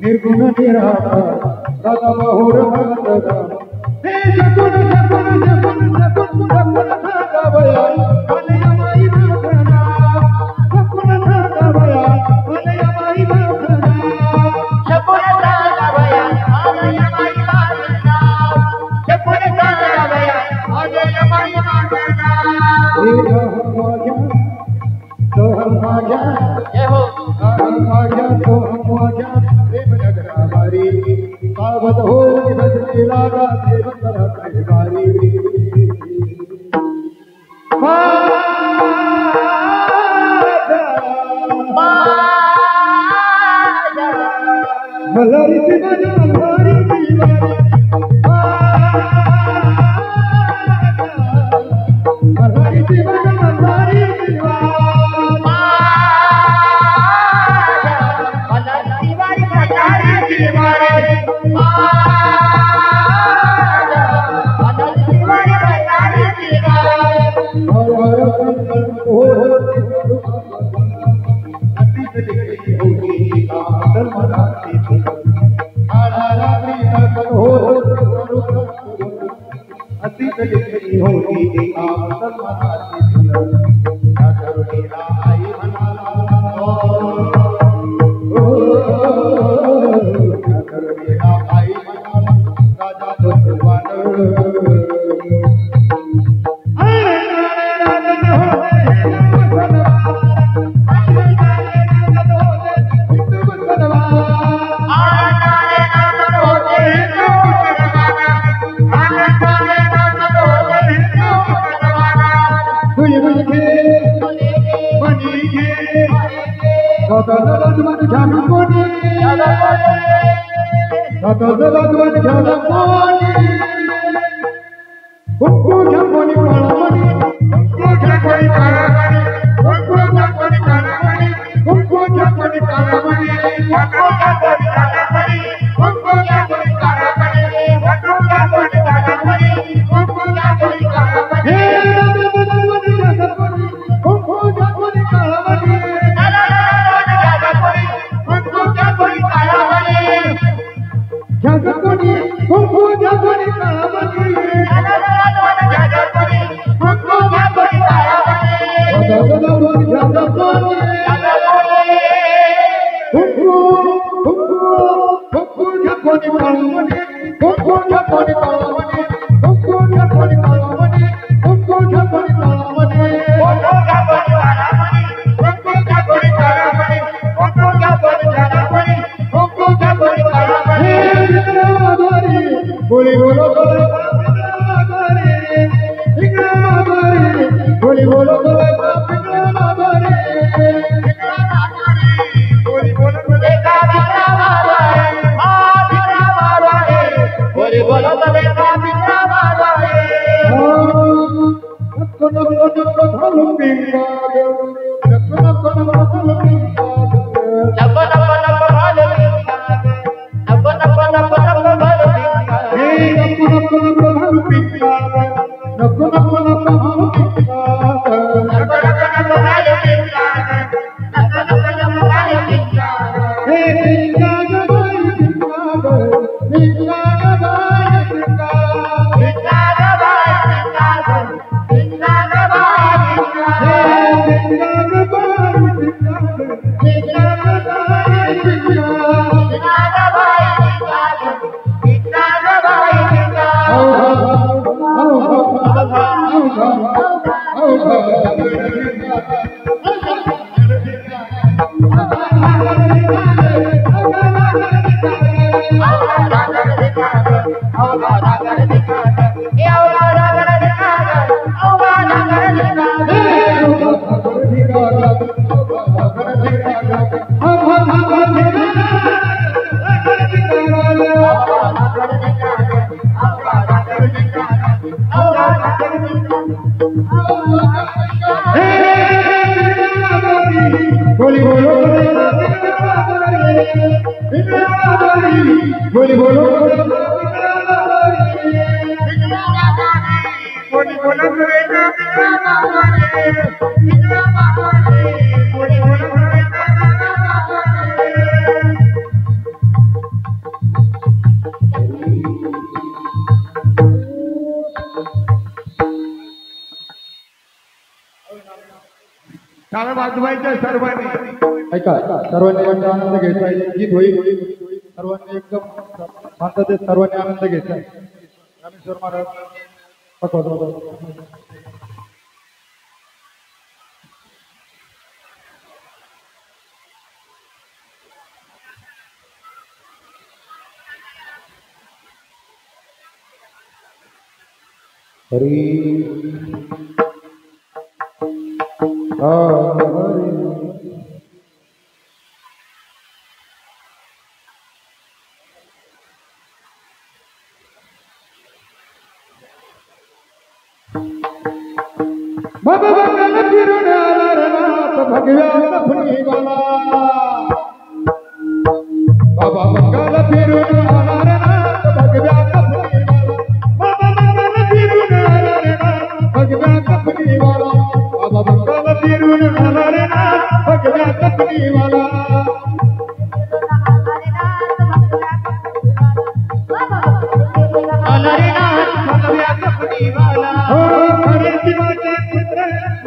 निर्गुण निराकार दादा बहुर भगदा हे सकुन सकुन सकुन सकुन सकुन सागा बया अनया माई भावना सकुन सागा बया अनया माई भावना सकुन सागा बया अनया माई भावना सकुन सागा बया अनया माई भावना तो हम आ गया जय हो हम आ गया तो हम आ गया प्रेम नगरा बारी सावध हो भजने लागा देव तरह बारी मलरी से मजा मलरी दीवारी मलरी से मजा मलरी दीवारी What बोलत लेका पिंगळा बाबा रे पिंगळा बाबा रे बोली बोलत लेका पिंगळा बाबा रे हा पिंगळा बाबा रे बोली बोलत लेका पिंगळा बाबा रे नको नको नको घालून पिंगळा नको नको नको घालून पिंगळा नको नको नको घालून पिंगळा नको नको नको नको घालून पिंगळा हे नको नको नको घालून पिंगळा नको नको नको घालून पिंगळा नको नको नको घालून पिंगळा नको नको नको घालून पिंगळा हे पिंगळा गबाई पिंगळा पिंगळा गबाई पिंगळा पिंगळा गबाई पिंगळा गबाई पिंगळा हे पिंगळा गबाई पिंगळा पिंगळा गबाई पिंगळा पिंगळा गबाई पिंगळा गबाई पिंगळा बोली बोलो बोली बोलो टाळ्या वाजवायच्या सर्वांनी ऐका सर्वांनी याचा आनंद घ्यायचा गीत होईल सर्वांनी एकदम शांततेत सर्वांनी आनंद घ्यायचा रामेश्वर महाराज हरी बाबा बंगाल फिरून आला रनात भगव्या फुलीवाला बाबा बंगाल फिरून आला रनात भगव्या फुलीवाला बाबा बंगाल फिरून आला रनात भगव्या फुलीवाला बाबा बंगाल फिरून आला रनात भगव्या फुलीवाला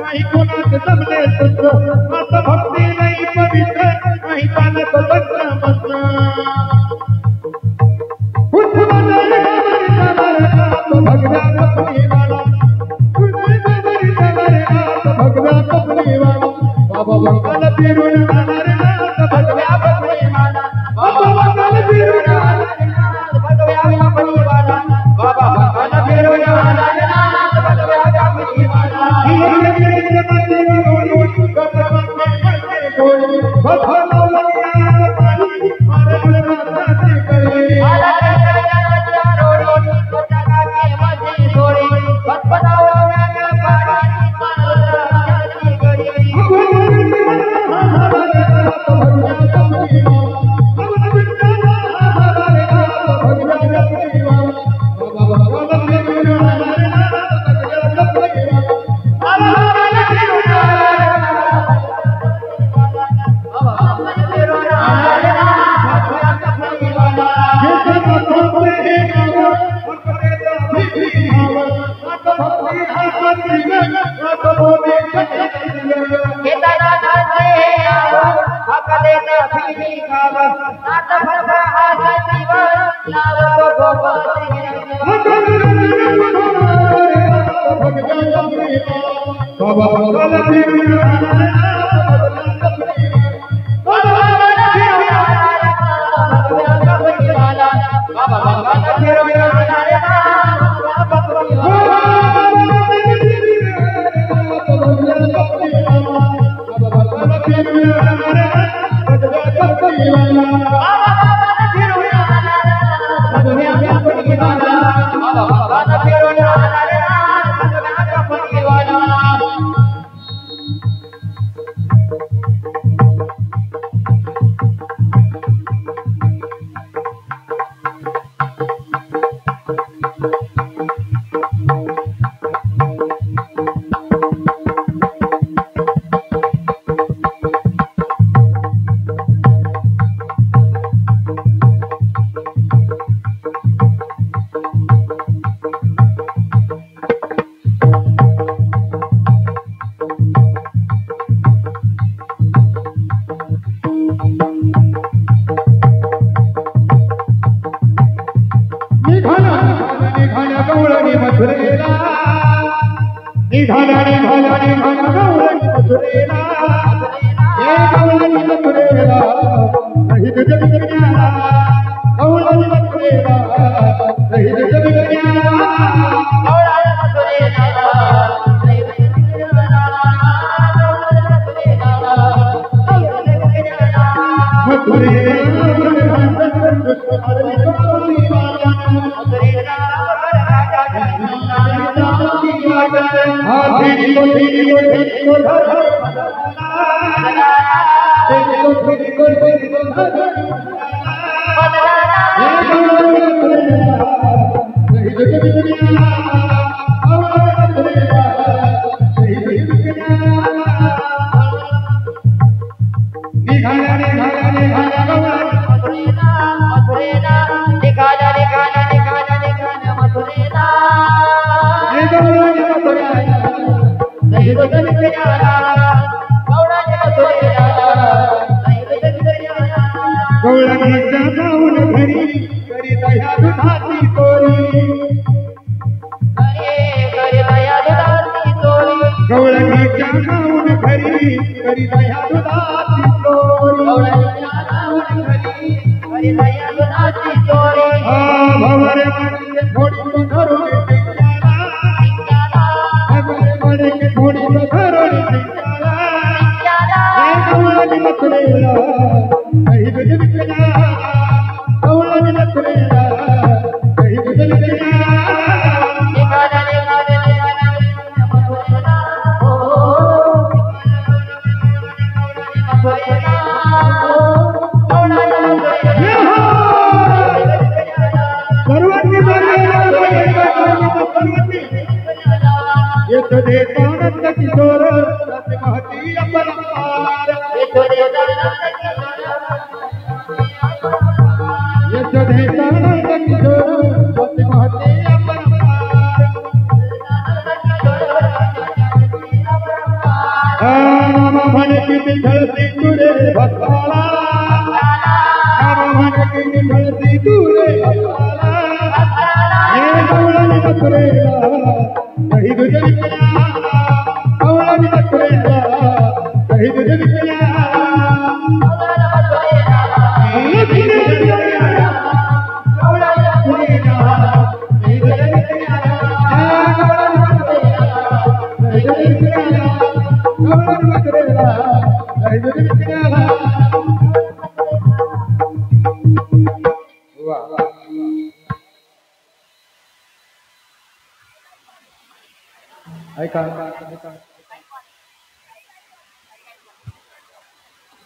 नाही कोणाच जमले सूत्र मात भक्ती नाही पवित्र नाही चालत भक्त मंत्र भगव्या कपडीवाला भगव्या कपडीवाला बाबा बंगाल फिरून आला रे नाथ भगव्या कपडीवाला बाबा बंगाल फिरून आला रे नाथ भगव्या कपडीवाला बाबा बंगाल फिरून आला रे नाथ भगव्या कपडीवाला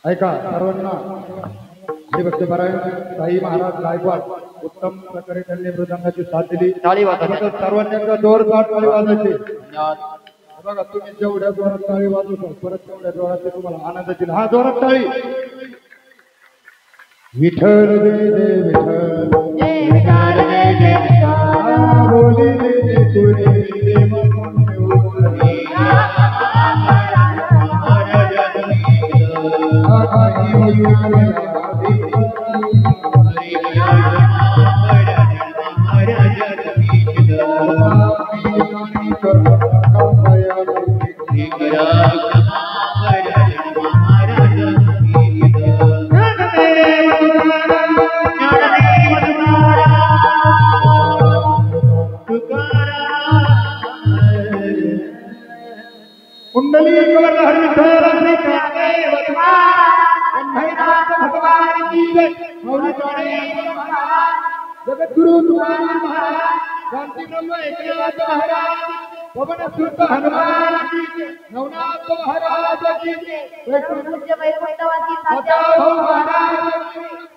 ऐका सर्वांना श्रीभक्त पारायण साई महाराज गायकवाड उत्तम प्रकारे त्यांनी मृदंगाची साथ दिली. सर्वांनी एकदा जोरदार टाळी वाजवायची. बघा तुम्ही जेवढ्या जोरात टाळी वाजवता परत तेवढ्या जोरात तुम्हाला आनंद येईल. हा जोरात टाळी. विठ्ठल जय जय विठ्ठल बोले जय तुरे कुंडलीकवर्ण हरि विठ्ठल श्री ज्ञानदेव पंढरीनाथ भगवान की जय मौली ज्ञानेश्वर महाराज जगद्गुरु तुकाराम महाराज शांति ब्रह्म एकनाथ महाराज पवन सुत हनुमान की जय नवनाथ महाराज की जय वैकुंठ वैकुंठवासी सदा हो महाराज की जय।